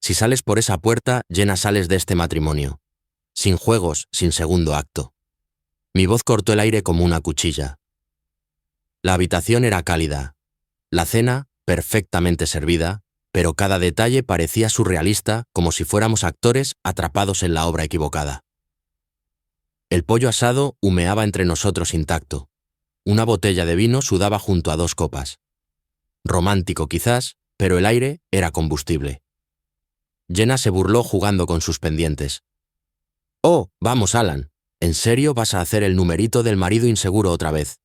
Si sales por esa puerta, Jenna, sales de este matrimonio. Sin juegos, sin segundo acto. Mi voz cortó el aire como una cuchilla. La habitación era cálida. La cena, perfectamente servida, pero cada detalle parecía surrealista, como si fuéramos actores atrapados en la obra equivocada. El pollo asado humeaba entre nosotros intacto. Una botella de vino sudaba junto a 2 copas. Romántico quizás, pero el aire era combustible. Jenna se burló jugando con sus pendientes. «Oh, vamos, Alan. ¿En serio vas a hacer el numerito del marido inseguro otra vez?»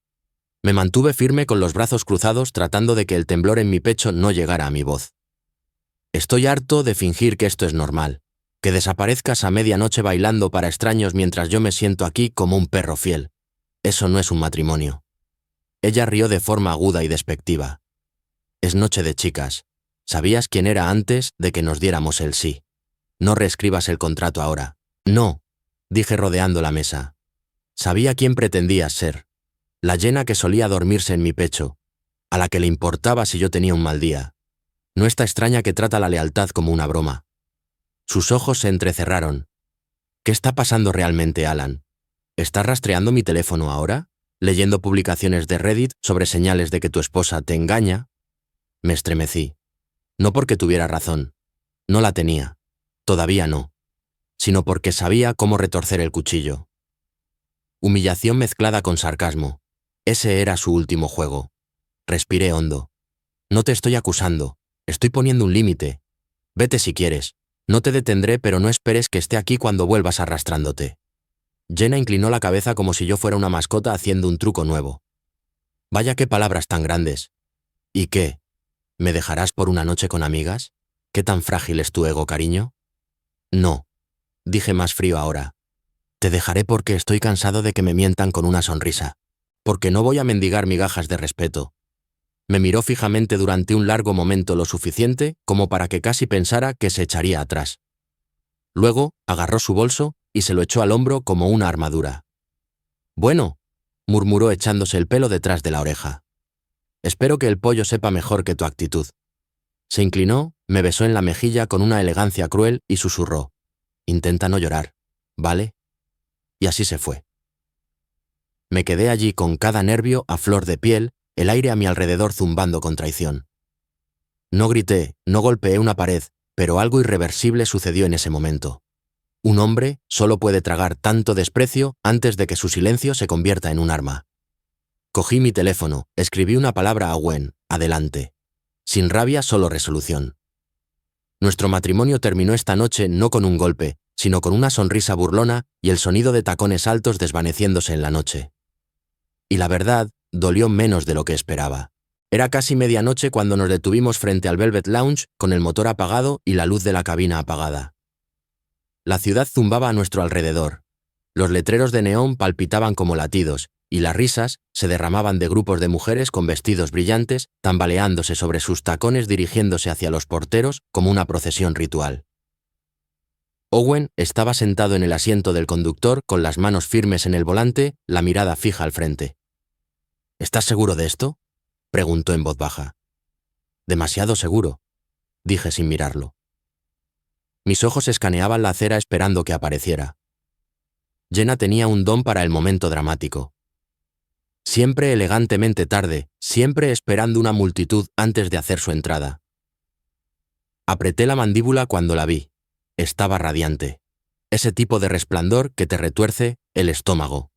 Me mantuve firme con los brazos cruzados tratando de que el temblor en mi pecho no llegara a mi voz. «Estoy harto de fingir que esto es normal. Que desaparezcas a medianoche bailando para extraños mientras yo me siento aquí como un perro fiel. Eso no es un matrimonio». Ella rió de forma aguda y despectiva. «Es noche de chicas. Sabías quién era antes de que nos diéramos el sí. No reescribas el contrato ahora». «No», dije rodeando la mesa. Sabía quién pretendías ser. La Jenna que solía dormirse en mi pecho, a la que le importaba si yo tenía un mal día. No esta extraña que trata la lealtad como una broma. Sus ojos se entrecerraron. «¿Qué está pasando realmente, Alan? ¿Estás rastreando mi teléfono ahora? ¿Leyendo publicaciones de Reddit sobre señales de que tu esposa te engaña?» Me estremecí. No porque tuviera razón. No la tenía. Todavía no. Sino porque sabía cómo retorcer el cuchillo. Humillación mezclada con sarcasmo. Ese era su último juego. Respiré hondo. «No te estoy acusando. Estoy poniendo un límite. Vete si quieres. No te detendré, pero no esperes que esté aquí cuando vuelvas arrastrándote». Jenna inclinó la cabeza como si yo fuera una mascota haciendo un truco nuevo. «Vaya qué palabras tan grandes. ¿Y qué? ¿Me dejarás por una noche con amigas? ¿Qué tan frágil es tu ego, cariño?» «No», dije más frío ahora. «Te dejaré porque estoy cansado de que me mientan con una sonrisa. Porque no voy a mendigar migajas de respeto». Me miró fijamente durante un largo momento, lo suficiente como para que casi pensara que se echaría atrás. Luego agarró su bolso y se lo echó al hombro como una armadura. «Bueno», murmuró echándose el pelo detrás de la oreja. «Espero que el pollo sepa mejor que tu actitud». Se inclinó, me besó en la mejilla con una elegancia cruel y susurró: «Intenta no llorar, ¿vale?» Y así se fue. Me quedé allí con cada nervio a flor de piel, el aire a mi alrededor zumbando con traición. No grité, no golpeé una pared, pero algo irreversible sucedió en ese momento. Un hombre solo puede tragar tanto desprecio antes de que su silencio se convierta en un arma. Cogí mi teléfono, escribí una palabra a Gwen, adelante. Sin rabia, solo resolución. Nuestro matrimonio terminó esta noche no con un golpe, sino con una sonrisa burlona y el sonido de tacones altos desvaneciéndose en la noche. Y la verdad, dolió menos de lo que esperaba. Era casi medianoche cuando nos detuvimos frente al Velvet Lounge con el motor apagado y la luz de la cabina apagada. La ciudad zumbaba a nuestro alrededor. Los letreros de neón palpitaban como latidos, y las risas se derramaban de grupos de mujeres con vestidos brillantes, tambaleándose sobre sus tacones dirigiéndose hacia los porteros como una procesión ritual. Owen estaba sentado en el asiento del conductor con las manos firmes en el volante, la mirada fija al frente. «¿Estás seguro de esto?», preguntó en voz baja. «Demasiado seguro», dije sin mirarlo. Mis ojos escaneaban la acera esperando que apareciera. Jenna tenía un don para el momento dramático. Siempre elegantemente tarde, siempre esperando una multitud antes de hacer su entrada. Apreté la mandíbula cuando la vi. Estaba radiante. Ese tipo de resplandor que te retuerce el estómago.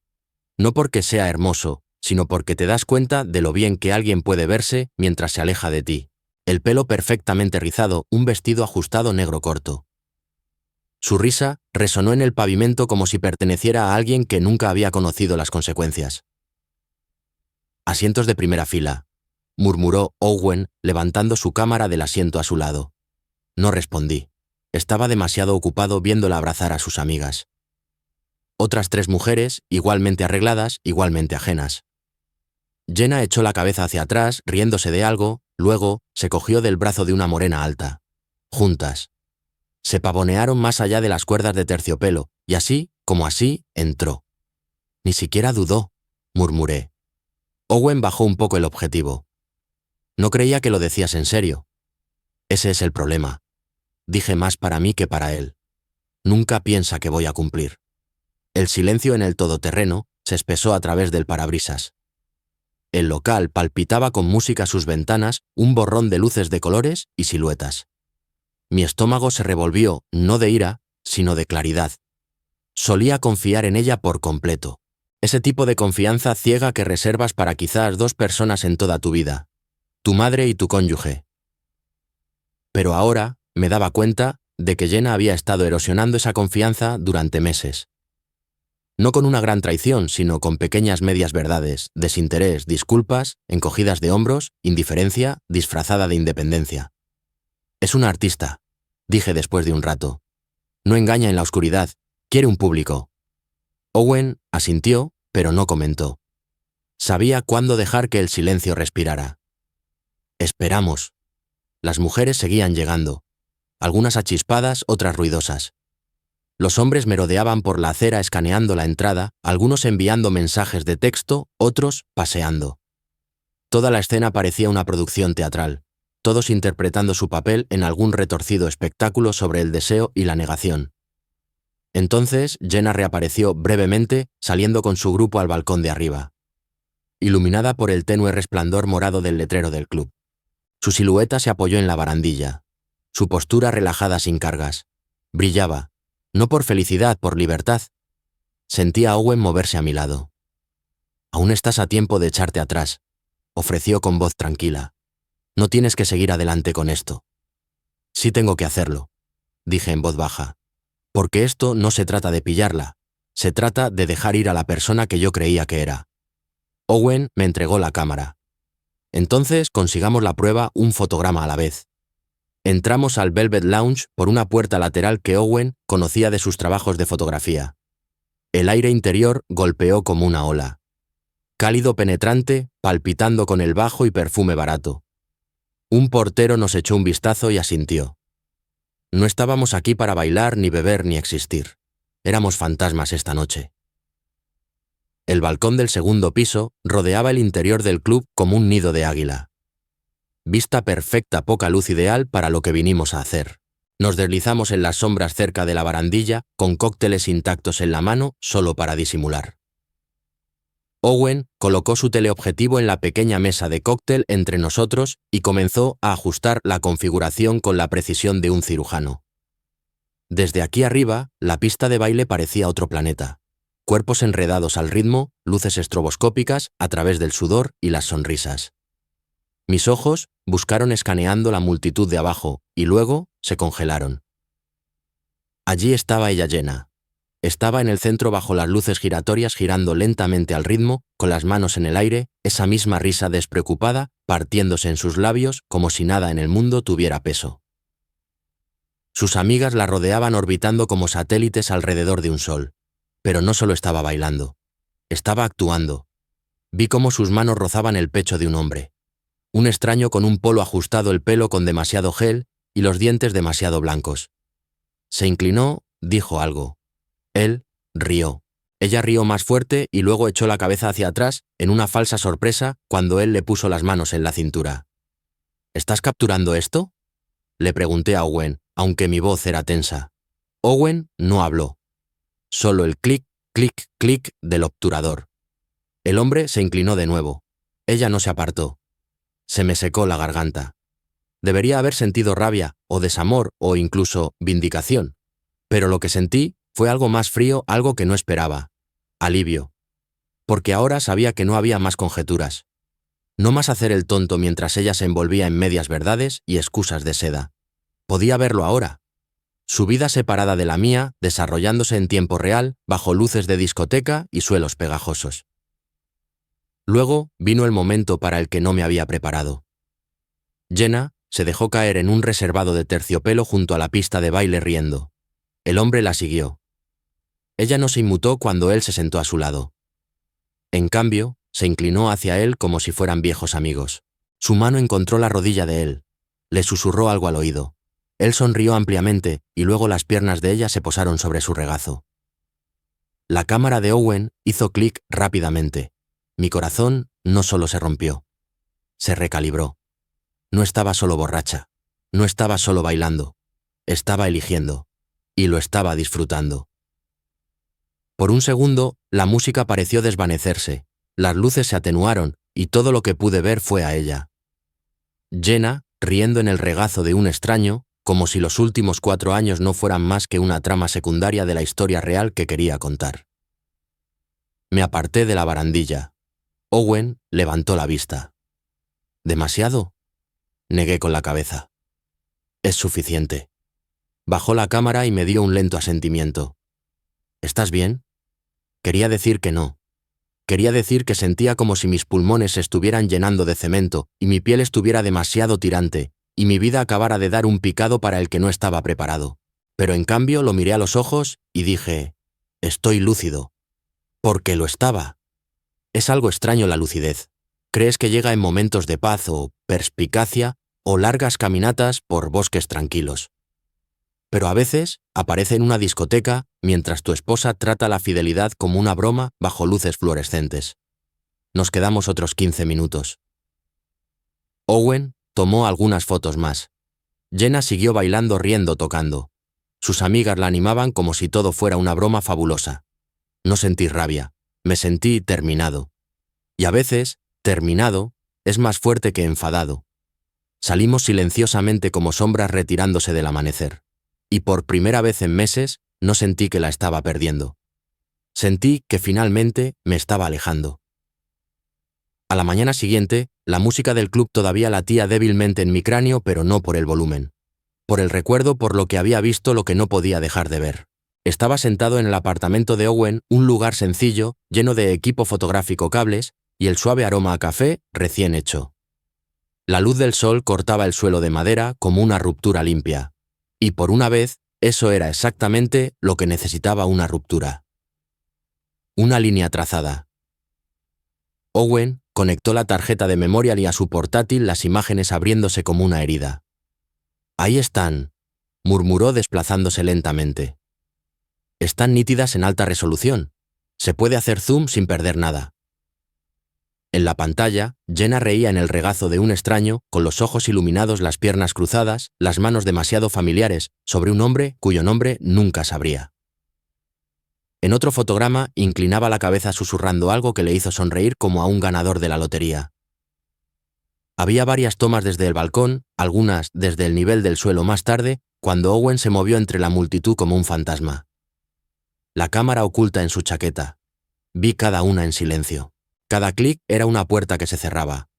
No porque sea hermoso, sino porque te das cuenta de lo bien que alguien puede verse mientras se aleja de ti. El pelo perfectamente rizado, un vestido ajustado negro corto. Su risa resonó en el pavimento como si perteneciera a alguien que nunca había conocido las consecuencias. «Asientos de primera fila», murmuró Owen levantando su cámara del asiento a su lado. No respondí. Estaba demasiado ocupado viéndola abrazar a sus amigas. Otras 3 mujeres, igualmente arregladas, igualmente ajenas. Jenna echó la cabeza hacia atrás, riéndose de algo, luego se cogió del brazo de una morena alta. Juntas. Se pavonearon más allá de las cuerdas de terciopelo, y así, como así, entró. «Ni siquiera dudó», murmuré. Owen bajó un poco el objetivo. «No creía que lo decías en serio». «Ese es el problema. dije más para mí que para él. Nunca piensa que voy a cumplir. El silencio en el todoterreno se espesó a través del parabrisas. El local palpitaba con música a sus ventanas, un borrón de luces de colores y siluetas. Mi estómago se revolvió, no de ira, sino de claridad. Solía confiar en ella por completo. Ese tipo de confianza ciega que reservas para quizás 2 personas en toda tu vida, tu madre y tu cónyuge. Pero ahora me daba cuenta de que Jenna había estado erosionando esa confianza durante meses. No con una gran traición, sino con pequeñas medias verdades, desinterés, disculpas, encogidas de hombros, indiferencia, disfrazada de independencia. Es una artista, dije después de un rato. No engaña en la oscuridad, quiere un público. Owen asintió, pero no comentó. Sabía cuándo dejar que el silencio respirara. Esperamos. Las mujeres seguían llegando, algunas achispadas, otras ruidosas. Los hombres merodeaban por la acera escaneando la entrada, algunos enviando mensajes de texto, otros paseando. Toda la escena parecía una producción teatral, todos interpretando su papel en algún retorcido espectáculo sobre el deseo y la negación. Entonces, Jenna reapareció brevemente, saliendo con su grupo al balcón de arriba, iluminada por el tenue resplandor morado del letrero del club. Su silueta se apoyó en la barandilla, su postura relajada sin cargas. Brillaba, no por felicidad, por libertad. Sentía a Owen moverse a mi lado. «Aún estás a tiempo de echarte atrás», ofreció con voz tranquila. «No tienes que seguir adelante con esto». «Sí tengo que hacerlo», dije en voz baja. «Porque esto no se trata de pillarla, se trata de dejar ir a la persona que yo creía que era». Owen me entregó la cámara. «Entonces consigamos la prueba un fotograma a la vez». Entramos al Velvet Lounge por una puerta lateral que Owen conocía de sus trabajos de fotografía. El aire interior golpeó como una ola. Cálido penetrante, palpitando con el bajo y perfume barato. Un portero nos echó un vistazo y asintió. No estábamos aquí para bailar, ni beber, ni existir. Éramos fantasmas esta noche. El balcón del segundo piso rodeaba el interior del club como un nido de águila. Vista perfecta, poca luz ideal para lo que vinimos a hacer. Nos deslizamos en las sombras cerca de la barandilla, con cócteles intactos en la mano, solo para disimular. Owen colocó su teleobjetivo en la pequeña mesa de cóctel entre nosotros y comenzó a ajustar la configuración con la precisión de un cirujano. Desde aquí arriba, la pista de baile parecía otro planeta. Cuerpos enredados al ritmo, luces estroboscópicas a través del sudor y las sonrisas. Mis ojos buscaron escaneando la multitud de abajo y luego se congelaron. Allí estaba ella, Jenna. Estaba en el centro bajo las luces giratorias, girando lentamente al ritmo, con las manos en el aire, esa misma risa despreocupada partiéndose en sus labios como si nada en el mundo tuviera peso. Sus amigas la rodeaban orbitando como satélites alrededor de un sol. Pero no solo estaba bailando. Estaba actuando. Vi cómo sus manos rozaban el pecho de un hombre. Un extraño con un polo ajustado, el pelo con demasiado gel y los dientes demasiado blancos. Se inclinó, dijo algo. Él rió. Ella rió más fuerte y luego echó la cabeza hacia atrás en una falsa sorpresa cuando él le puso las manos en la cintura. ¿Estás capturando esto?, le pregunté a Owen, aunque mi voz era tensa. Owen no habló. Solo el clic, clic, clic del obturador. El hombre se inclinó de nuevo. Ella no se apartó. Se me secó la garganta. Debería haber sentido rabia, o desamor, o incluso vindicación. Pero lo que sentí fue algo más frío, algo que no esperaba. Alivio. Porque ahora sabía que no había más conjeturas. No más hacer el tonto mientras ella se envolvía en medias verdades y excusas de seda. Podía verlo ahora. Su vida separada de la mía, desarrollándose en tiempo real, bajo luces de discoteca y suelos pegajosos. Luego vino el momento para el que no me había preparado. Jenna se dejó caer en un reservado de terciopelo junto a la pista de baile riendo. El hombre la siguió. Ella no se inmutó cuando él se sentó a su lado. En cambio, se inclinó hacia él como si fueran viejos amigos. Su mano encontró la rodilla de él. Le susurró algo al oído. Él sonrió ampliamente y luego las piernas de ella se posaron sobre su regazo. La cámara de Owen hizo clic rápidamente. Mi corazón no solo se rompió, se recalibró. No estaba solo borracha, no estaba solo bailando. Estaba eligiendo. Y lo estaba disfrutando. Por un segundo, la música pareció desvanecerse, las luces se atenuaron y todo lo que pude ver fue a ella. Jenna, riendo en el regazo de un extraño, como si los últimos 4 años no fueran más que una trama secundaria de la historia real que quería contar. Me aparté de la barandilla. Owen levantó la vista. ¿Demasiado? Negué con la cabeza. Es suficiente. Bajó la cámara y me dio un lento asentimiento. ¿Estás bien? Quería decir que no. Quería decir que sentía como si mis pulmones se estuvieran llenando de cemento y mi piel estuviera demasiado tirante y mi vida acabara de dar un picado para el que no estaba preparado. Pero en cambio lo miré a los ojos y dije, estoy lúcido. Porque lo estaba. Es algo extraño la lucidez. Crees que llega en momentos de paz o perspicacia o largas caminatas por bosques tranquilos. Pero a veces aparece en una discoteca mientras tu esposa trata la fidelidad como una broma bajo luces fluorescentes. Nos quedamos otros 15 minutos. Owen tomó algunas fotos más. Jenna siguió bailando, riendo, tocando. Sus amigas la animaban como si todo fuera una broma fabulosa. No sentí rabia, me sentí terminado. Y a veces, terminado, es más fuerte que enfadado. Salimos silenciosamente como sombras retirándose del amanecer. Y por primera vez en meses, no sentí que la estaba perdiendo. Sentí que finalmente me estaba alejando. A la mañana siguiente, la música del club todavía latía débilmente en mi cráneo, pero no por el volumen. Por el recuerdo, por lo que había visto, lo que no podía dejar de ver. Estaba sentado en el apartamento de Owen, un lugar sencillo, lleno de equipo fotográfico, cables, y el suave aroma a café recién hecho. La luz del sol cortaba el suelo de madera como una ruptura limpia. Y por una vez, eso era exactamente lo que necesitaba una ruptura. Una línea trazada. Owen conectó la tarjeta de memoria y a su portátil las imágenes abriéndose como una herida. Ahí están, murmuró desplazándose lentamente. Están nítidas en alta resolución. Se puede hacer zoom sin perder nada. En la pantalla, Jenna reía en el regazo de un extraño, con los ojos iluminados, las piernas cruzadas, las manos demasiado familiares, sobre un hombre cuyo nombre nunca sabría. En otro fotograma, inclinaba la cabeza susurrando algo que le hizo sonreír como a un ganador de la lotería. Había varias tomas desde el balcón, algunas desde el nivel del suelo más tarde, cuando Owen se movió entre la multitud como un fantasma. La cámara oculta en su chaqueta. Vi cada una en silencio. Cada clic era una puerta que se cerraba.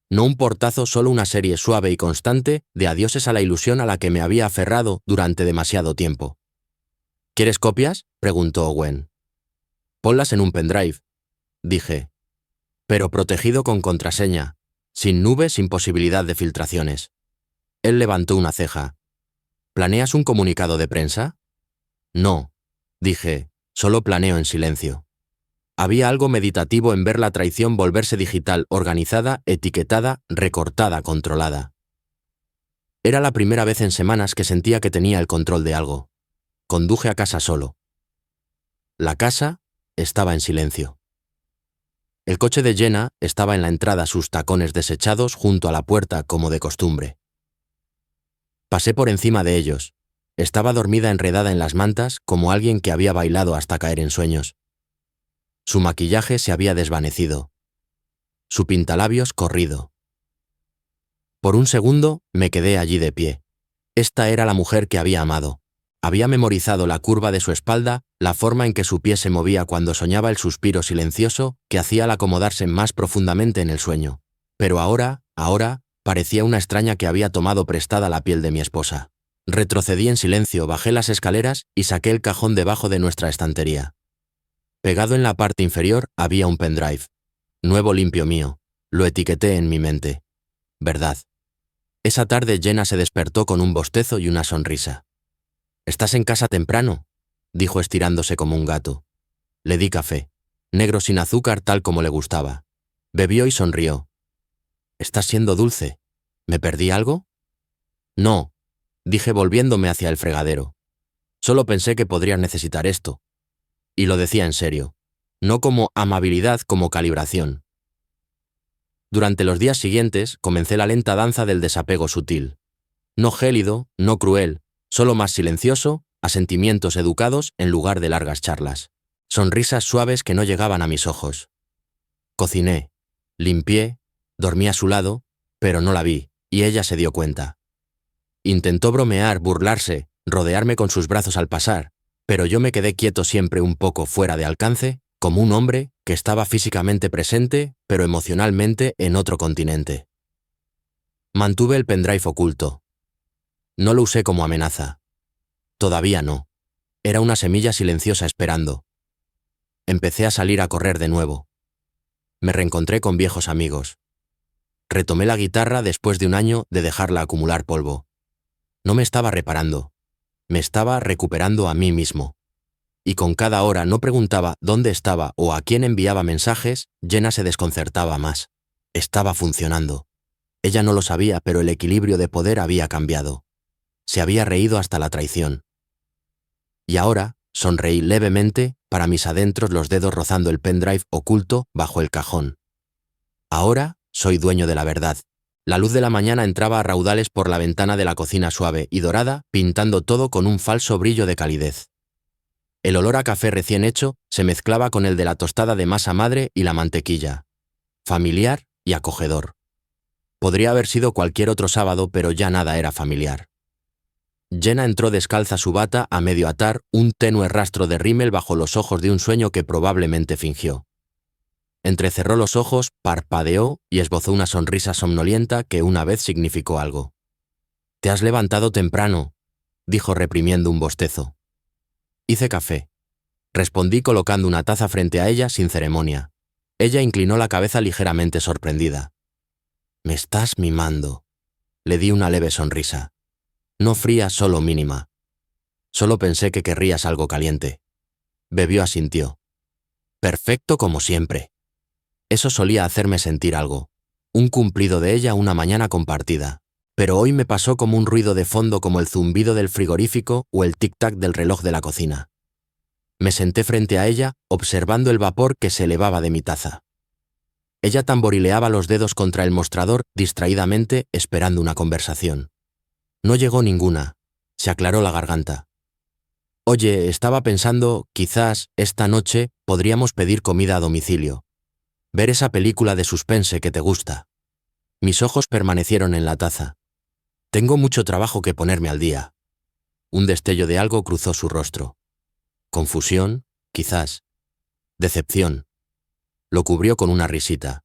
No un portazo, solo una serie suave y constante de adioses a la ilusión a la que me había aferrado durante demasiado tiempo. ¿Quieres copias?, preguntó Owen. Ponlas en un pendrive, dije. Pero protegido con contraseña, sin nube, sin posibilidad de filtraciones. Él levantó una ceja. ¿Planeas un comunicado de prensa? No, dije, solo planeo en silencio. Había algo meditativo en ver la traición volverse digital, organizada, etiquetada, recortada, controlada. Era la primera vez en semanas que sentía que tenía el control de algo. Conduje a casa solo. La casa estaba en silencio. El coche de Jenna estaba en la entrada, sus tacones desechados junto a la puerta como de costumbre. Pasé por encima de ellos. Estaba dormida enredada en las mantas como alguien que había bailado hasta caer en sueños. Su maquillaje se había desvanecido. Su pintalabios corrido. Por un segundo me quedé allí de pie. Esta era la mujer que había amado. Había memorizado la curva de su espalda, la forma en que su pie se movía cuando soñaba, el suspiro silencioso que hacía al acomodarse más profundamente en el sueño. Pero ahora, parecía una extraña que había tomado prestada la piel de mi esposa. Retrocedí en silencio, bajé las escaleras y saqué el cajón debajo de nuestra estantería. Pegado en la parte inferior había un pendrive. Nuevo, limpio, mío. Lo etiqueté en mi mente. Verdad. Esa tarde Jenna se despertó con un bostezo y una sonrisa. «¿Estás en casa temprano?», dijo estirándose como un gato. Le di café, negro sin azúcar tal como le gustaba. Bebió y sonrió. «Estás siendo dulce. ¿Me perdí algo?». «No», dije volviéndome hacia el fregadero. «Solo pensé que podrías necesitar esto». Y lo decía en serio, no como amabilidad, como calibración. Durante los días siguientes comencé la lenta danza del desapego sutil. No gélido, no cruel, Solo más silencioso, asentimientos educados en lugar de largas charlas. Sonrisas suaves que no llegaban a mis ojos. Cociné, limpié, dormí a su lado, pero no la vi, y ella se dio cuenta. Intentó bromear, burlarse, rodearme con sus brazos al pasar, pero yo me quedé quieto siempre un poco fuera de alcance, como un hombre que estaba físicamente presente, pero emocionalmente en otro continente. Mantuve el pendrive oculto. No lo usé como amenaza. Todavía no. Era una semilla silenciosa esperando. Empecé a salir a correr de nuevo. Me reencontré con viejos amigos. Retomé la guitarra después de un año de dejarla acumular polvo. No me estaba reparando. Me estaba recuperando a mí mismo. Y con cada hora no preguntaba dónde estaba o a quién enviaba mensajes, Jenna se desconcertaba más. Estaba funcionando. Ella no lo sabía, pero el equilibrio de poder había cambiado. Se había reído hasta la traición. Y ahora, sonreí levemente, para mis adentros los dedos rozando el pendrive oculto bajo el cajón. Ahora soy dueño de la verdad. La luz de la mañana entraba a raudales por la ventana de la cocina suave y dorada, pintando todo con un falso brillo de calidez. El olor a café recién hecho se mezclaba con el de la tostada de masa madre y la mantequilla. Familiar y acogedor. Podría haber sido cualquier otro sábado, pero ya nada era familiar. Jenna entró descalza a su bata a medio atar, un tenue rastro de rímel bajo los ojos de un sueño que probablemente fingió. Entrecerró los ojos, parpadeó y esbozó una sonrisa somnolienta que una vez significó algo. «Te has levantado temprano», dijo reprimiendo un bostezo. «Hice café», respondí colocando una taza frente a ella sin ceremonia. Ella inclinó la cabeza ligeramente sorprendida. «Me estás mimando», le di una leve sonrisa. No fría, solo mínima. Solo pensé que querrías algo caliente. Bebió, asintió. Perfecto como siempre. Eso solía hacerme sentir algo. Un cumplido de ella una mañana compartida. Pero hoy me pasó como un ruido de fondo, como el zumbido del frigorífico o el tic-tac del reloj de la cocina. Me senté frente a ella, observando el vapor que se elevaba de mi taza. Ella tamborileaba los dedos contra el mostrador distraídamente, esperando una conversación. No llegó ninguna. Se aclaró la garganta. «Oye, estaba pensando, quizás, esta noche, podríamos pedir comida a domicilio. Ver esa película de suspense que te gusta». Mis ojos permanecieron en la taza. «Tengo mucho trabajo que ponerme al día». Un destello de algo cruzó su rostro. Confusión, quizás. Decepción. Lo cubrió con una risita.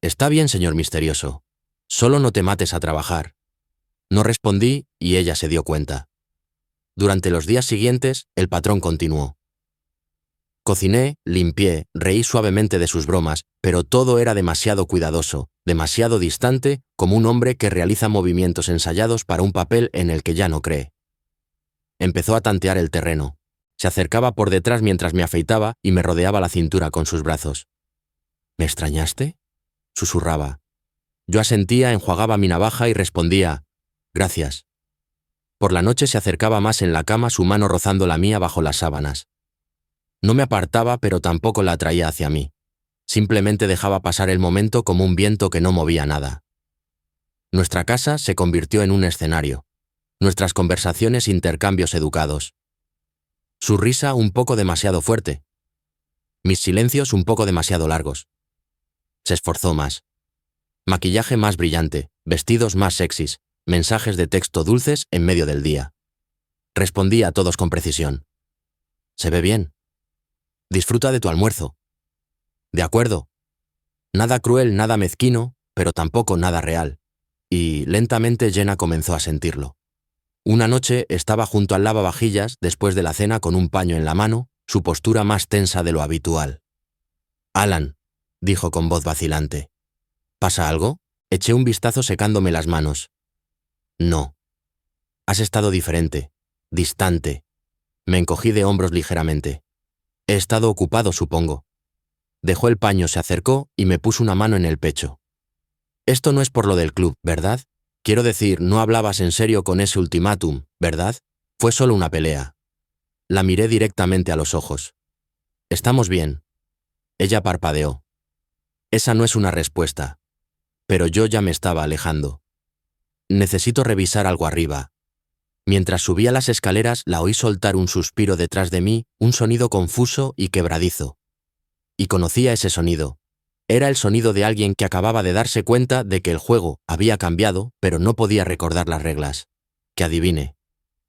«Está bien, señor misterioso. Solo no te mates a trabajar». No respondí y ella se dio cuenta. Durante los días siguientes, el patrón continuó. Cociné, limpié, reí suavemente de sus bromas, pero todo era demasiado cuidadoso, demasiado distante, como un hombre que realiza movimientos ensayados para un papel en el que ya no cree. Empezó a tantear el terreno. Se acercaba por detrás mientras me afeitaba y me rodeaba la cintura con sus brazos. «¿Me extrañaste?», susurraba. Yo asentía, enjuagaba mi navaja y respondía: «Gracias». Por la noche se acercaba más en la cama, su mano rozando la mía bajo las sábanas. No me apartaba, pero tampoco la atraía hacia mí. Simplemente dejaba pasar el momento como un viento que no movía nada. Nuestra casa se convirtió en un escenario. Nuestras conversaciones, intercambios educados. Su risa un poco demasiado fuerte. Mis silencios un poco demasiado largos. Se esforzó más. Maquillaje más brillante, vestidos más sexys, mensajes de texto dulces en medio del día. Respondí a todos con precisión. «Se ve bien». «Disfruta de tu almuerzo». «De acuerdo». Nada cruel, nada mezquino, pero tampoco nada real. Y lentamente Jenna comenzó a sentirlo. Una noche estaba junto al lavavajillas después de la cena con un paño en la mano, su postura más tensa de lo habitual. «Alan», dijo con voz vacilante. «¿Pasa algo?». Eché un vistazo secándome las manos. «No». «Has estado diferente, distante». Me encogí de hombros ligeramente. «He estado ocupado, supongo». Dejó el paño, se acercó y me puso una mano en el pecho. «Esto no es por lo del club, ¿verdad? Quiero decir, no hablabas en serio con ese ultimátum, ¿verdad? Fue solo una pelea». La miré directamente a los ojos. «Estamos bien». Ella parpadeó. «Esa no es una respuesta». Pero yo ya me estaba alejando. «Necesito revisar algo arriba». Mientras subía las escaleras la oí soltar un suspiro detrás de mí, un sonido confuso y quebradizo. Y conocía ese sonido. Era el sonido de alguien que acababa de darse cuenta de que el juego había cambiado, pero no podía recordar las reglas. Que adivine.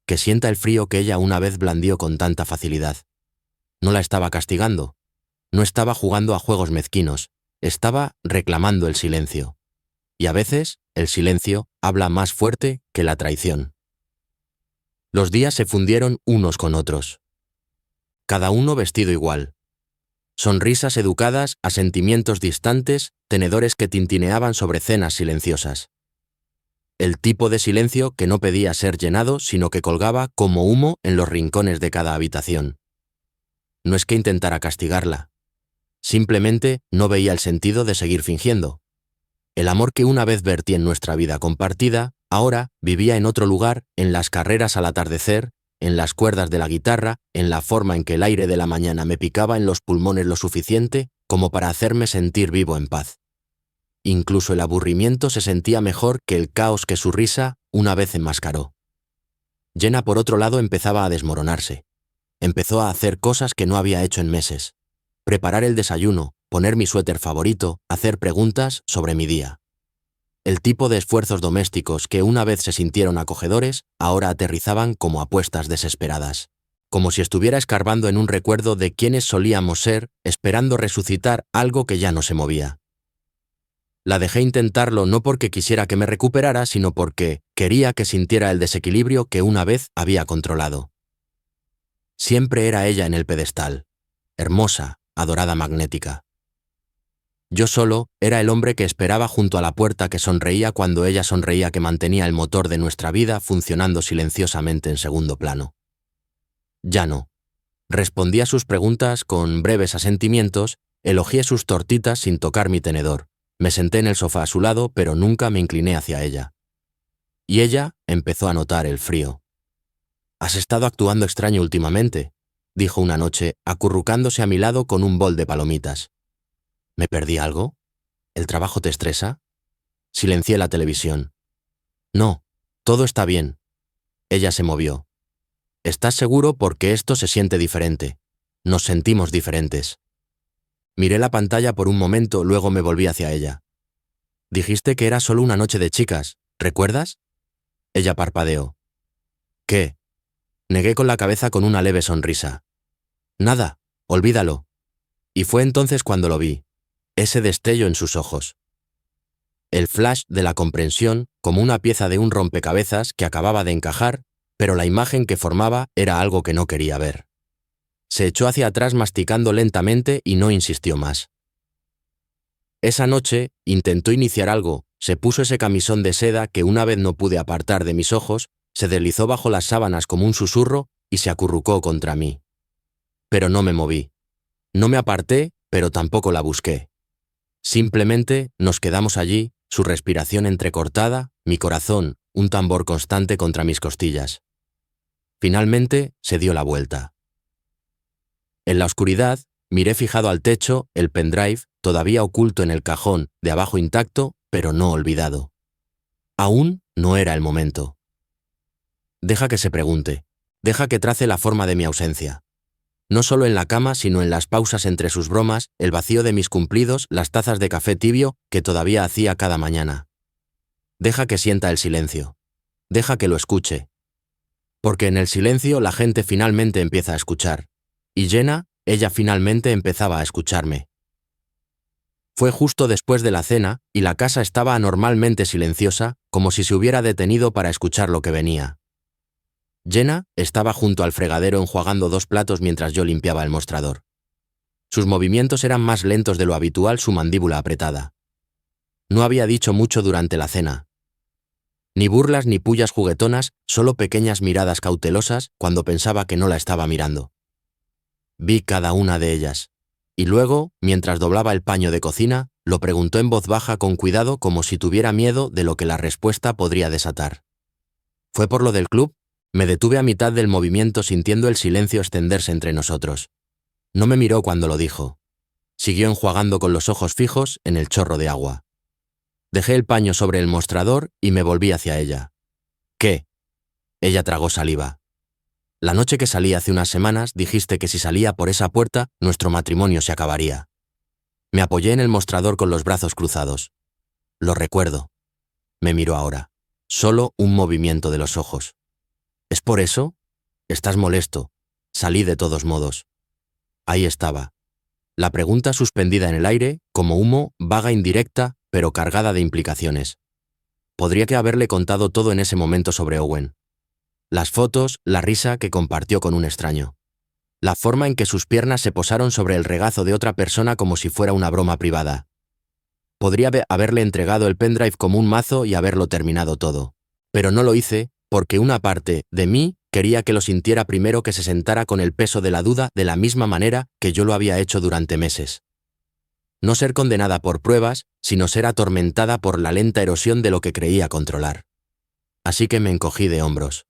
Que sienta el frío que ella una vez blandió con tanta facilidad. No la estaba castigando. No estaba jugando a juegos mezquinos. Estaba reclamando el silencio. Y a veces, el silencio habla más fuerte que la traición. Los días se fundieron unos con otros. Cada uno vestido igual. Sonrisas educadas a sentimientos distantes, tenedores que tintineaban sobre cenas silenciosas. El tipo de silencio que no pedía ser llenado, sino que colgaba como humo en los rincones de cada habitación. No es que intentara castigarla. Simplemente no veía el sentido de seguir fingiendo. El amor que una vez vertí en nuestra vida compartida, ahora vivía en otro lugar, en las carreras al atardecer, en las cuerdas de la guitarra, en la forma en que el aire de la mañana me picaba en los pulmones lo suficiente como para hacerme sentir vivo en paz. Incluso el aburrimiento se sentía mejor que el caos que su risa una vez enmascaró. Jenna, por otro lado, empezaba a desmoronarse. Empezó a hacer cosas que no había hecho en meses. Preparar el desayuno, poner mi suéter favorito, hacer preguntas sobre mi día. El tipo de esfuerzos domésticos que una vez se sintieron acogedores, ahora aterrizaban como apuestas desesperadas. Como si estuviera escarbando en un recuerdo de quiénes solíamos ser, esperando resucitar algo que ya no se movía. La dejé intentarlo no porque quisiera que me recuperara, sino porque quería que sintiera el desequilibrio que una vez había controlado. Siempre era ella en el pedestal, hermosa, adorada, magnética. Yo solo era el hombre que esperaba junto a la puerta, que sonreía cuando ella sonreía, que mantenía el motor de nuestra vida funcionando silenciosamente en segundo plano. Ya no. Respondí a sus preguntas con breves asentimientos, elogié sus tortitas sin tocar mi tenedor, me senté en el sofá a su lado, pero nunca me incliné hacia ella. Y ella empezó a notar el frío. «Has estado actuando extraño últimamente», dijo una noche, acurrucándose a mi lado con un bol de palomitas. ¿Me perdí algo? ¿El trabajo te estresa? Silencié la televisión. No, todo está bien. Ella se movió. ¿Estás seguro? Porque esto se siente diferente. Nos sentimos diferentes. Miré la pantalla por un momento, luego me volví hacia ella. Dijiste que era solo una noche de chicas, ¿recuerdas? Ella parpadeó. ¿Qué? Negué con la cabeza con una leve sonrisa. Nada, olvídalo. Y fue entonces cuando lo vi. Ese destello en sus ojos. El flash de la comprensión, como una pieza de un rompecabezas que acababa de encajar, pero la imagen que formaba era algo que no quería ver. Se echó hacia atrás masticando lentamente y no insistió más. Esa noche intentó iniciar algo, se puso ese camisón de seda que una vez no pude apartar de mis ojos, se deslizó bajo las sábanas como un susurro y se acurrucó contra mí. Pero no me moví. No me aparté, pero tampoco la busqué. Simplemente nos quedamos allí, su respiración entrecortada, mi corazón, un tambor constante contra mis costillas. Finalmente se dio la vuelta. En la oscuridad, miré fijado al techo el pendrive, todavía oculto en el cajón, de abajo intacto, pero no olvidado. Aún no era el momento. Deja que se pregunte, deja que trace la forma de mi ausencia. No solo en la cama, sino en las pausas entre sus bromas, el vacío de mis cumplidos, las tazas de café tibio que todavía hacía cada mañana. Deja que sienta el silencio. Deja que lo escuche. Porque en el silencio la gente finalmente empieza a escuchar. Y Jenna, ella finalmente empezaba a escucharme. Fue justo después de la cena, y la casa estaba anormalmente silenciosa, como si se hubiera detenido para escuchar lo que venía. Jenna estaba junto al fregadero enjuagando 2 platos mientras yo limpiaba el mostrador. Sus movimientos eran más lentos de lo habitual, su mandíbula apretada. No había dicho mucho durante la cena. Ni burlas ni pullas juguetonas, solo pequeñas miradas cautelosas cuando pensaba que no la estaba mirando. Vi cada una de ellas. Y luego, mientras doblaba el paño de cocina, lo preguntó en voz baja con cuidado, como si tuviera miedo de lo que la respuesta podría desatar. ¿Fue por lo del club? Me detuve a mitad del movimiento sintiendo el silencio extenderse entre nosotros. No me miró cuando lo dijo. Siguió enjuagando con los ojos fijos en el chorro de agua. Dejé el paño sobre el mostrador y me volví hacia ella. ¿Qué? Ella tragó saliva. La noche que salí hace unas semanas dijiste que si salía por esa puerta, nuestro matrimonio se acabaría. Me apoyé en el mostrador con los brazos cruzados. Lo recuerdo. Me miró ahora. Solo un movimiento de los ojos. ¿Es por eso? Estás molesto. Salí de todos modos. Ahí estaba. La pregunta suspendida en el aire, como humo, vaga, indirecta, pero cargada de implicaciones. Podría que haberle contado todo en ese momento sobre Owen. Las fotos, la risa que compartió con un extraño. La forma en que sus piernas se posaron sobre el regazo de otra persona como si fuera una broma privada. Podría haberle entregado el pendrive como un mazo y haberlo terminado todo. Pero no lo hice porque una parte de mí quería que lo sintiera primero, que se sentara con el peso de la duda de la misma manera que yo lo había hecho durante meses. No ser condenada por pruebas, sino ser atormentada por la lenta erosión de lo que creía controlar. Así que me encogí de hombros.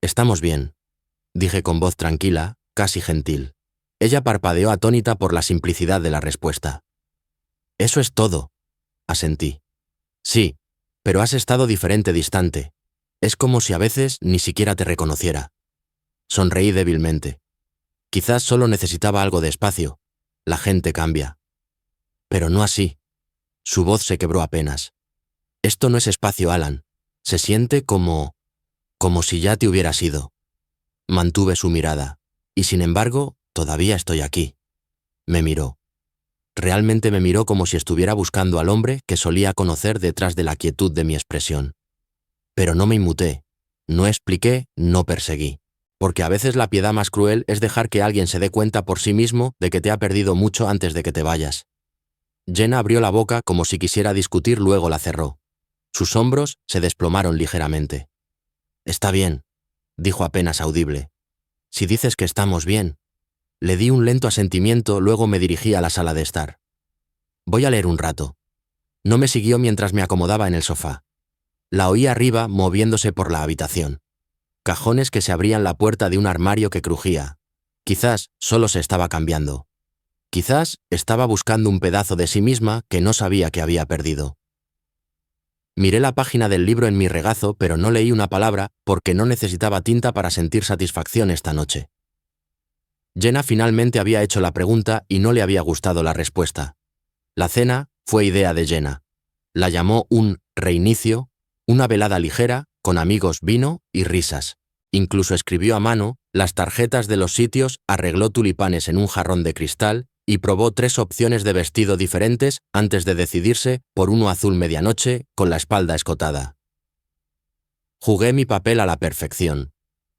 «Estamos bien», dije con voz tranquila, casi gentil. Ella parpadeó atónita por la simplicidad de la respuesta. «Eso es todo», asentí. «Sí, pero has estado diferente, distante. Es como si a veces ni siquiera te reconociera». Sonreí débilmente. Quizás solo necesitaba algo de espacio. La gente cambia. Pero no así. Su voz se quebró apenas. «Esto no es espacio, Alan. Se siente como si ya te hubieras ido». Mantuve su mirada. «Y sin embargo, todavía estoy aquí». Me miró. Realmente me miró, como si estuviera buscando al hombre que solía conocer detrás de la quietud de mi expresión. Pero no me inmuté, no expliqué, no perseguí. Porque a veces la piedad más cruel es dejar que alguien se dé cuenta por sí mismo de que te ha perdido mucho antes de que te vayas. Jenna abrió la boca como si quisiera discutir, luego la cerró. Sus hombros se desplomaron ligeramente. «Está bien», dijo apenas audible. «Si dices que estamos bien». Le di un lento asentimiento, luego me dirigí a la sala de estar. «Voy a leer un rato». No me siguió mientras me acomodaba en el sofá. La oí arriba, moviéndose por la habitación. Cajones que se abrían, la puerta de un armario que crujía. Quizás solo se estaba cambiando. Quizás estaba buscando un pedazo de sí misma que no sabía que había perdido. Miré la página del libro en mi regazo, pero no leí una palabra porque no necesitaba tinta para sentir satisfacción esta noche. Jenna finalmente había hecho la pregunta y no le había gustado la respuesta. La cena fue idea de Jenna. La llamó un reinicio, una velada ligera, con amigos, vino y risas. Incluso escribió a mano las tarjetas de los sitios, arregló tulipanes en un jarrón de cristal y probó 3 opciones de vestido diferentes antes de decidirse por uno azul medianoche con la espalda escotada. Jugué mi papel a la perfección.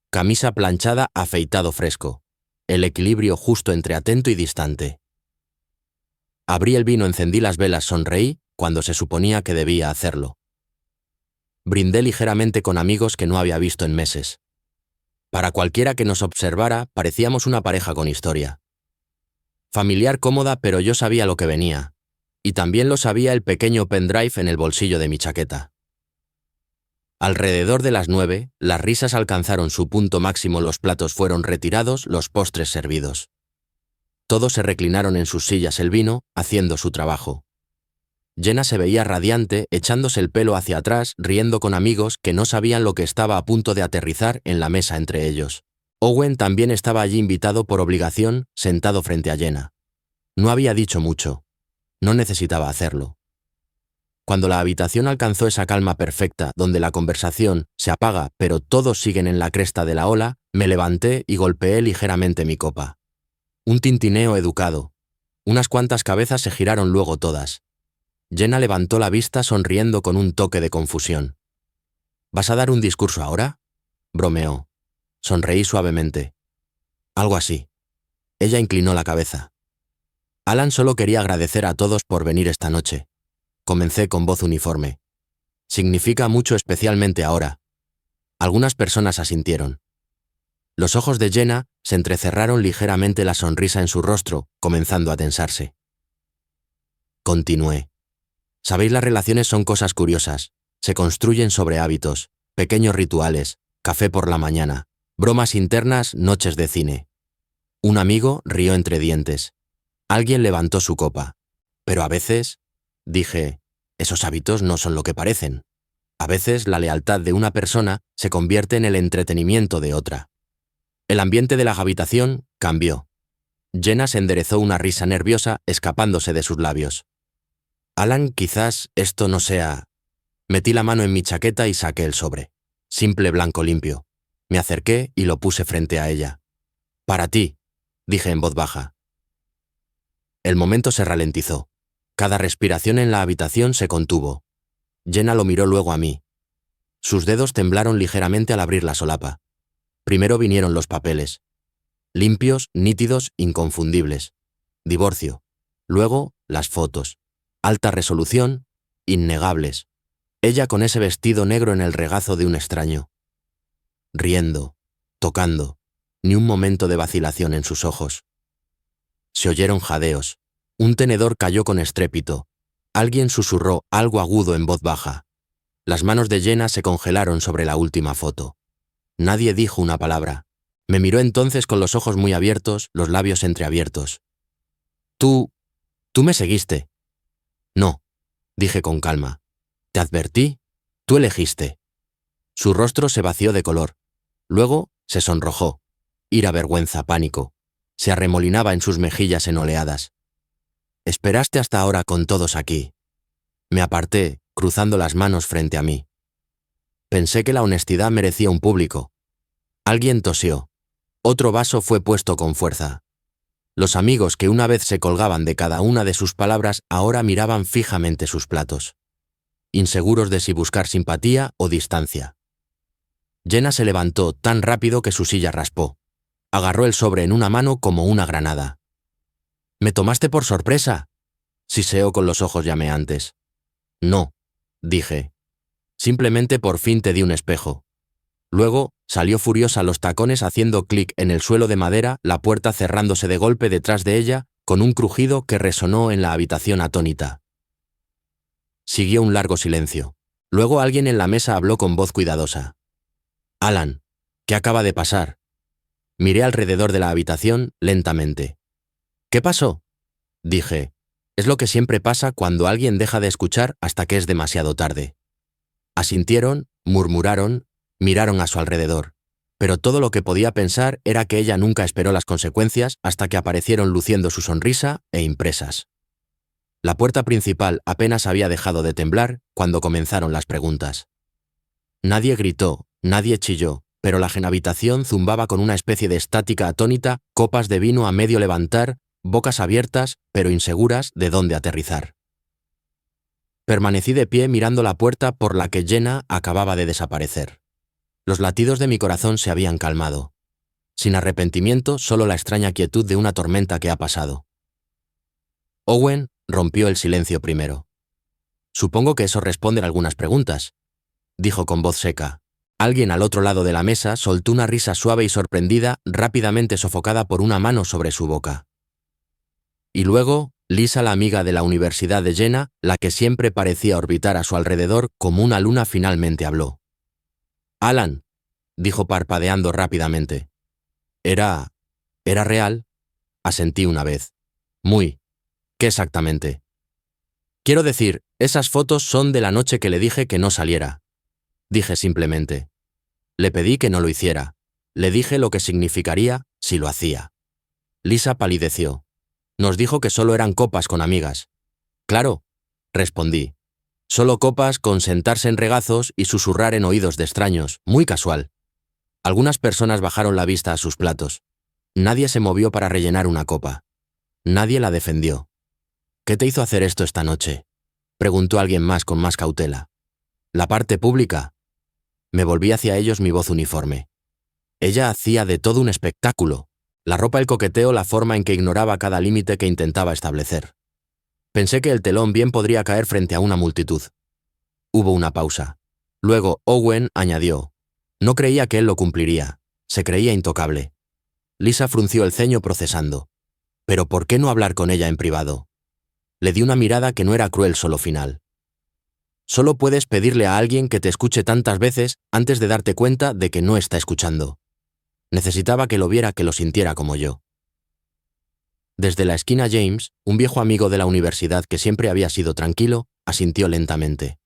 Camisa planchada, afeitado fresco. El equilibrio justo entre atento y distante. Abrí el vino, encendí las velas, sonreí cuando se suponía que debía hacerlo. Brindé ligeramente con amigos que no había visto en meses. Para cualquiera que nos observara, parecíamos una pareja con historia. Familiar, cómoda, pero yo sabía lo que venía. Y también lo sabía el pequeño pendrive en el bolsillo de mi chaqueta. Alrededor de las 9, las risas alcanzaron su punto máximo, los platos fueron retirados, los postres servidos. Todos se reclinaron en sus sillas, el vino haciendo su trabajo. Jenna se veía radiante, echándose el pelo hacia atrás, riendo con amigos que no sabían lo que estaba a punto de aterrizar en la mesa entre ellos. Owen también estaba allí, invitado por obligación, sentado frente a Jenna. No había dicho mucho. No necesitaba hacerlo. Cuando la habitación alcanzó esa calma perfecta, donde la conversación se apaga pero todos siguen en la cresta de la ola, me levanté y golpeé ligeramente mi copa. Un tintineo educado. Unas cuantas cabezas se giraron, luego todas. Jenna levantó la vista sonriendo con un toque de confusión. «¿Vas a dar un discurso ahora?», bromeó. Sonreí suavemente. «Algo así». Ella inclinó la cabeza. «Alan solo quería agradecer a todos por venir esta noche». Comencé con voz uniforme. «Significa mucho, especialmente ahora». Algunas personas asintieron. Los ojos de Jenna se entrecerraron ligeramente, la sonrisa en su rostro comenzando a tensarse. Continué. «Sabéis, las relaciones son cosas curiosas. Se construyen sobre hábitos, pequeños rituales, café por la mañana, bromas internas, noches de cine». Un amigo rió entre dientes. Alguien levantó su copa. «Pero a veces», dije, «esos hábitos no son lo que parecen. A veces la lealtad de una persona se convierte en el entretenimiento de otra. El ambiente de la habitación cambió. Jenna se enderezó una risa nerviosa escapándose de sus labios. Alan, quizás esto no sea... Metí la mano en mi chaqueta y saqué el sobre. Simple blanco limpio. Me acerqué y lo puse frente a ella. «Para ti», dije en voz baja. El momento se ralentizó. Cada respiración en la habitación se contuvo. Jenna lo miró luego a mí. Sus dedos temblaron ligeramente al abrir la solapa. Primero vinieron los papeles. Limpios, nítidos, inconfundibles. Divorcio. Luego, las fotos. Alta resolución, innegables. Ella con ese vestido negro en el regazo de un extraño. Riendo, tocando, ni un momento de vacilación en sus ojos. Se oyeron jadeos. Un tenedor cayó con estrépito. Alguien susurró algo agudo en voz baja. Las manos de Jenna se congelaron sobre la última foto. Nadie dijo una palabra. Me miró entonces con los ojos muy abiertos, los labios entreabiertos. Tú me seguiste. No, dije con calma. Te advertí, tú elegiste. Su rostro se vació de color. Luego se sonrojó. Ira, vergüenza, pánico. Se arremolinaba en sus mejillas enoleadas. Esperaste hasta ahora con todos aquí. Me aparté, cruzando las manos frente a mí. Pensé que la honestidad merecía un público. Alguien tosió. Otro vaso fue puesto con fuerza. Los amigos que una vez se colgaban de cada una de sus palabras ahora miraban fijamente sus platos, inseguros de si buscar simpatía o distancia. Jenna se levantó tan rápido que su silla raspó. Agarró el sobre en una mano como una granada. «¿Me tomaste por sorpresa?», siseó con los ojos llameantes. «No», dije. «Simplemente por fin te di un espejo». Luego salió furiosa los tacones haciendo clic en el suelo de madera, la puerta cerrándose de golpe detrás de ella, con un crujido que resonó en la habitación atónita. Siguió un largo silencio. Luego alguien en la mesa habló con voz cuidadosa. «Alan, ¿qué acaba de pasar?». Miré alrededor de la habitación lentamente. «¿Qué pasó?», dije. Es lo que siempre pasa cuando alguien deja de escuchar hasta que es demasiado tarde. Asintieron, murmuraron, miraron a su alrededor. Pero todo lo que podía pensar era que ella nunca esperó las consecuencias hasta que aparecieron luciendo su sonrisa e impresas. La puerta principal apenas había dejado de temblar cuando comenzaron las preguntas. Nadie gritó, nadie chilló, pero la habitación zumbaba con una especie de estática atónita, copas de vino a medio levantar, bocas abiertas, pero inseguras de dónde aterrizar. Permanecí de pie mirando la puerta por la que Jenna acababa de desaparecer. Los latidos de mi corazón se habían calmado. Sin arrepentimiento, solo la extraña quietud de una tormenta que ha pasado. Owen rompió el silencio primero. «Supongo que eso responde a algunas preguntas», dijo con voz seca. Alguien al otro lado de la mesa soltó una risa suave y sorprendida, rápidamente sofocada por una mano sobre su boca. Y luego, Lisa, la amiga de la universidad de Jenna, la que siempre parecía orbitar a su alrededor como una luna, finalmente habló. «Alan», dijo parpadeando rápidamente. «¿Era real?», asentí una vez. «Muy. ¿Qué exactamente?». «Quiero decir, esas fotos son de la noche que le dije que no saliera», dije simplemente. Le pedí que no lo hiciera. Le dije lo que significaría si lo hacía. Lisa palideció. Nos dijo que solo eran copas con amigas. «Claro», respondí. «Solo copas con sentarse en regazos y susurrar en oídos de extraños, muy casual». Algunas personas bajaron la vista a sus platos. Nadie se movió para rellenar una copa. Nadie la defendió. «¿Qué te hizo hacer esto esta noche?», preguntó alguien más con más cautela. «¿La parte pública?». Me volví hacia ellos, mi voz uniforme. Ella hacía de todo un espectáculo. La ropa, el coqueteo, la forma en que ignoraba cada límite que intentaba establecer. Pensé que el telón bien podría caer frente a una multitud. Hubo una pausa. Luego Owen añadió. No creía que él lo cumpliría. Se creía intocable. Lisa frunció el ceño procesando. ¿Pero por qué no hablar con ella en privado? Le di una mirada que no era cruel, solo final. Solo puedes pedirle a alguien que te escuche tantas veces antes de darte cuenta de que no está escuchando. Necesitaba que lo viera, que lo sintiera como yo. Desde la esquina James, un viejo amigo de la universidad que siempre había sido tranquilo, asintió lentamente.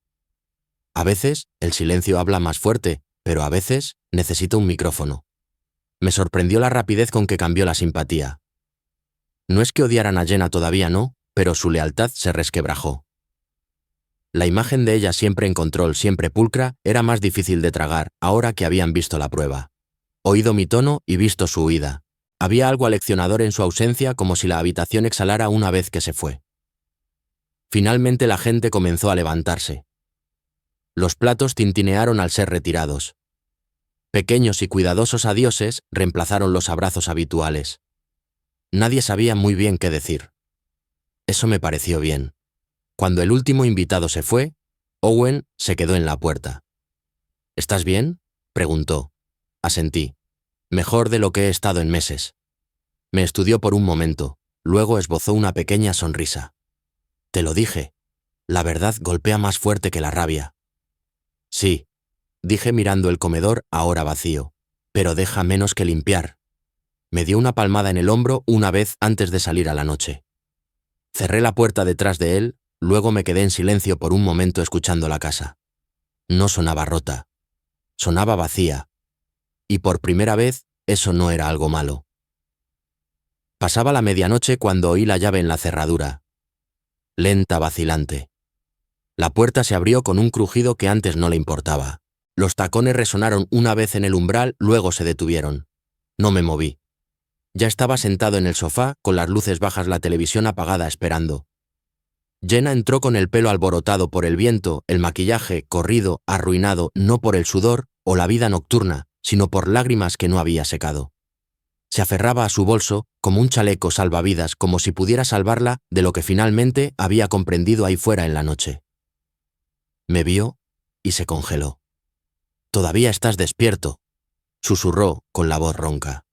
A veces, el silencio habla más fuerte, pero a veces necesito un micrófono. Me sorprendió la rapidez con que cambió la simpatía. No es que odiaran a Jenna todavía, no, pero su lealtad se resquebrajó. La imagen de ella siempre en control, siempre pulcra, era más difícil de tragar, ahora que habían visto la prueba. Oído mi tono y visto su huida. Había algo aleccionador en su ausencia, como si la habitación exhalara una vez que se fue. Finalmente la gente comenzó a levantarse. Los platos tintinearon al ser retirados. Pequeños y cuidadosos adioses reemplazaron los abrazos habituales. Nadie sabía muy bien qué decir. Eso me pareció bien. Cuando el último invitado se fue, Owen se quedó en la puerta. ¿Estás bien?, preguntó. Asentí. Mejor de lo que he estado en meses. Me estudió por un momento, luego esbozó una pequeña sonrisa. Te lo dije. La verdad golpea más fuerte que la rabia. Sí, dije mirando el comedor ahora vacío, pero deja menos que limpiar. Me dio una palmada en el hombro una vez antes de salir a la noche. Cerré la puerta detrás de él, luego me quedé en silencio por un momento escuchando la casa. No sonaba rota. Sonaba vacía. Y por primera vez, eso no era algo malo. Pasaba la medianoche cuando oí la llave en la cerradura. Lenta, vacilante. La puerta se abrió con un crujido que antes no le importaba. Los tacones resonaron una vez en el umbral, luego se detuvieron. No me moví. Ya estaba sentado en el sofá, con las luces bajas, la televisión apagada, esperando. Jenna entró con el pelo alborotado por el viento, el maquillaje corrido, arruinado, no por el sudor o la vida nocturna, sino por lágrimas que no había secado. Se aferraba a su bolso como un chaleco salvavidas, como si pudiera salvarla de lo que finalmente había comprendido ahí fuera en la noche. Me vio y se congeló. «Todavía estás despierto», susurró con la voz ronca.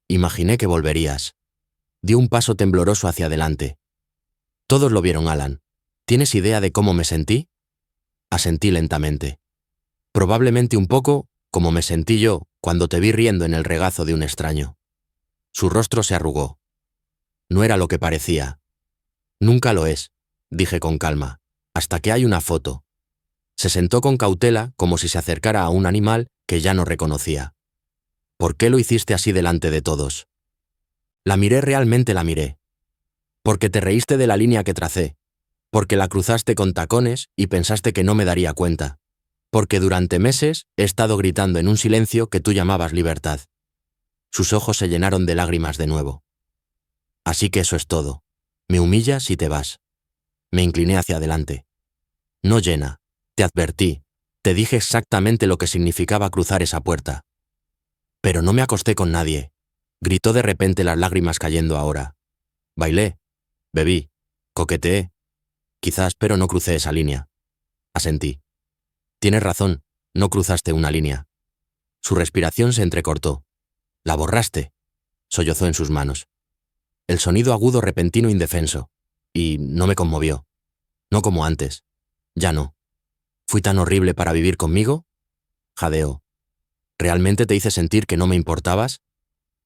Imaginé que volverías. Dio un paso tembloroso hacia adelante. Todos lo vieron, Alan. ¿Tienes idea de cómo me sentí? Asentí lentamente. Probablemente un poco como me sentí yo cuando te vi riendo en el regazo de un extraño. Su rostro se arrugó. No era lo que parecía. Nunca lo es, dije con calma, hasta que hay una foto. Se sentó con cautela, como si se acercara a un animal que ya no reconocía. ¿Por qué lo hiciste así delante de todos? La miré, realmente la miré. Porque te reíste de la línea que tracé. Porque la cruzaste con tacones y pensaste que no me daría cuenta. Porque durante meses he estado gritando en un silencio que tú llamabas libertad. Sus ojos se llenaron de lágrimas de nuevo. Así que eso es todo. Me humillas y te vas. Me incliné hacia adelante. No, Jenna, te advertí. Te dije exactamente lo que significaba cruzar esa puerta. Pero no me acosté con nadie. Gritó de repente, las lágrimas cayendo ahora. Bailé, bebí, coqueteé. Quizás, pero no crucé esa línea. Asentí. Tienes razón, no cruzaste una línea. Su respiración se entrecortó. La borraste, sollozó en sus manos. El sonido agudo, repentino, indefenso. Y no me conmovió. No como antes. Ya no. ¿Fui tan horrible para vivir conmigo? Jadeó. ¿Realmente te hice sentir que no me importabas?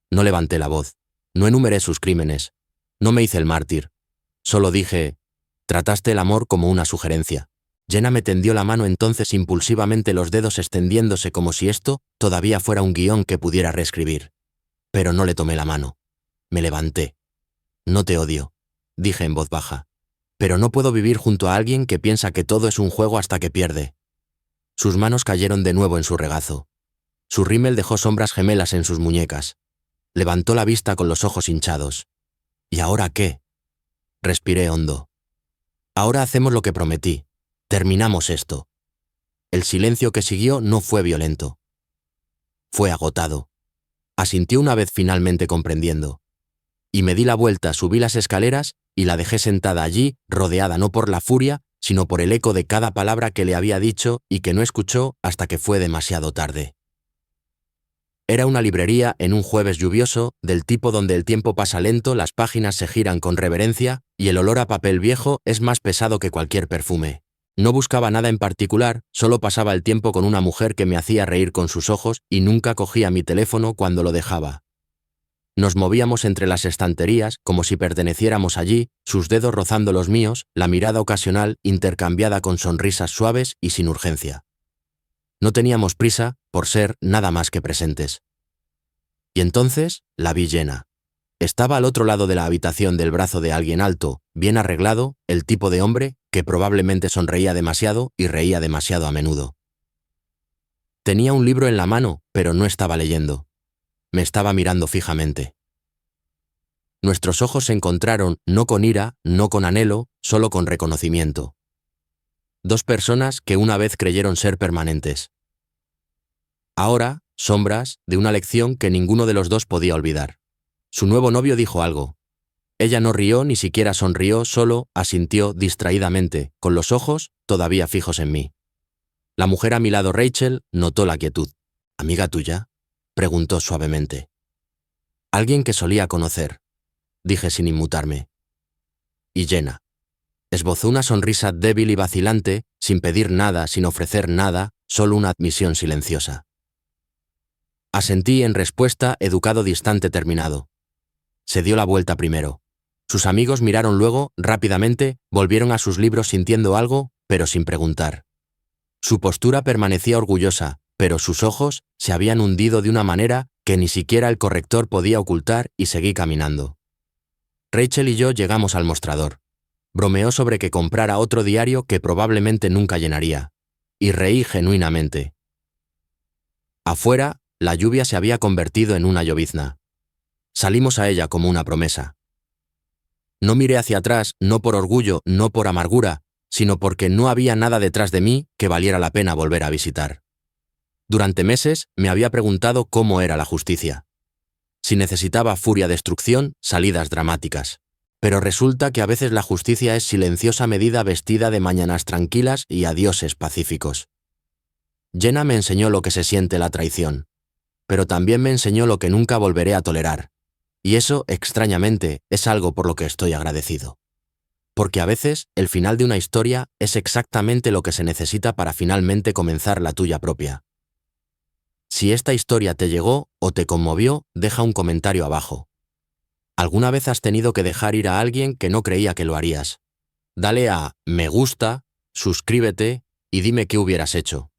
No levanté la voz. No enumeré sus crímenes. No me hice el mártir. Solo dije, trataste el amor como una sugerencia. Jenna me tendió la mano entonces impulsivamente, los dedos extendiéndose como si esto todavía fuera un guión que pudiera reescribir. Pero no le tomé la mano. Me levanté. No te odio, dije en voz baja. Pero no puedo vivir junto a alguien que piensa que todo es un juego hasta que pierde. Sus manos cayeron de nuevo en su regazo. Su rímel dejó sombras gemelas en sus muñecas. Levantó la vista con los ojos hinchados. ¿Y ahora qué? Respiré hondo. Ahora hacemos lo que prometí. Terminamos esto. El silencio que siguió no fue violento. Fue agotado. Asintió una vez, finalmente comprendiendo. Y me di la vuelta, subí las escaleras y la dejé sentada allí, rodeada no por la furia, sino por el eco de cada palabra que le había dicho y que no escuchó hasta que fue demasiado tarde. Era una librería en un jueves lluvioso, del tipo donde el tiempo pasa lento, las páginas se giran con reverencia y el olor a papel viejo es más pesado que cualquier perfume. No buscaba nada en particular, solo pasaba el tiempo con una mujer que me hacía reír con sus ojos y nunca cogía mi teléfono cuando lo dejaba. Nos movíamos entre las estanterías como si perteneciéramos allí, sus dedos rozando los míos, la mirada ocasional intercambiada con sonrisas suaves y sin urgencia. No teníamos prisa por ser nada más que presentes. Y entonces la vi llena. Estaba al otro lado de la habitación del brazo de alguien alto, bien arreglado, el tipo de hombre que probablemente sonreía demasiado y reía demasiado a menudo. Tenía un libro en la mano, pero no estaba leyendo. Me estaba mirando fijamente. Nuestros ojos se encontraron no con ira, no con anhelo, solo con reconocimiento. Dos personas que una vez creyeron ser permanentes. Ahora, sombras de una lección que ninguno de los dos podía olvidar. Su nuevo novio dijo algo. Ella no rió ni siquiera sonrió, solo asintió distraídamente, con los ojos todavía fijos en mí. La mujer a mi lado, Rachel, notó la quietud. ¿Amiga tuya?, preguntó suavemente. Alguien que solía conocer, dije sin inmutarme. Y Jenna. Esbozó una sonrisa débil y vacilante, sin pedir nada, sin ofrecer nada, solo una admisión silenciosa. Asentí en respuesta, educado, distante, terminado. Se dio la vuelta primero. Sus amigos miraron luego, rápidamente, volvieron a sus libros sintiendo algo, pero sin preguntar. Su postura permanecía orgullosa, pero sus ojos se habían hundido de una manera que ni siquiera el corrector podía ocultar y seguí caminando. Rachel y yo llegamos al mostrador. Bromeó sobre que comprara otro diario que probablemente nunca llenaría. Y reí genuinamente. Afuera, la lluvia se había convertido en una llovizna. Salimos a ella como una promesa. No miré hacia atrás, no por orgullo, no por amargura, sino porque no había nada detrás de mí que valiera la pena volver a visitar. Durante meses me había preguntado cómo era la justicia. Si necesitaba furia, destrucción, salidas dramáticas. Pero resulta que a veces la justicia es silenciosa medida vestida de mañanas tranquilas y adioses pacíficos. Jenna me enseñó lo que se siente la traición, pero también me enseñó lo que nunca volveré a tolerar. Y eso, extrañamente, es algo por lo que estoy agradecido. Porque a veces, el final de una historia es exactamente lo que se necesita para finalmente comenzar la tuya propia. Si esta historia te llegó o te conmovió, deja un comentario abajo. ¿Alguna vez has tenido que dejar ir a alguien que no creía que lo harías? Dale a me gusta, suscríbete y dime qué hubieras hecho.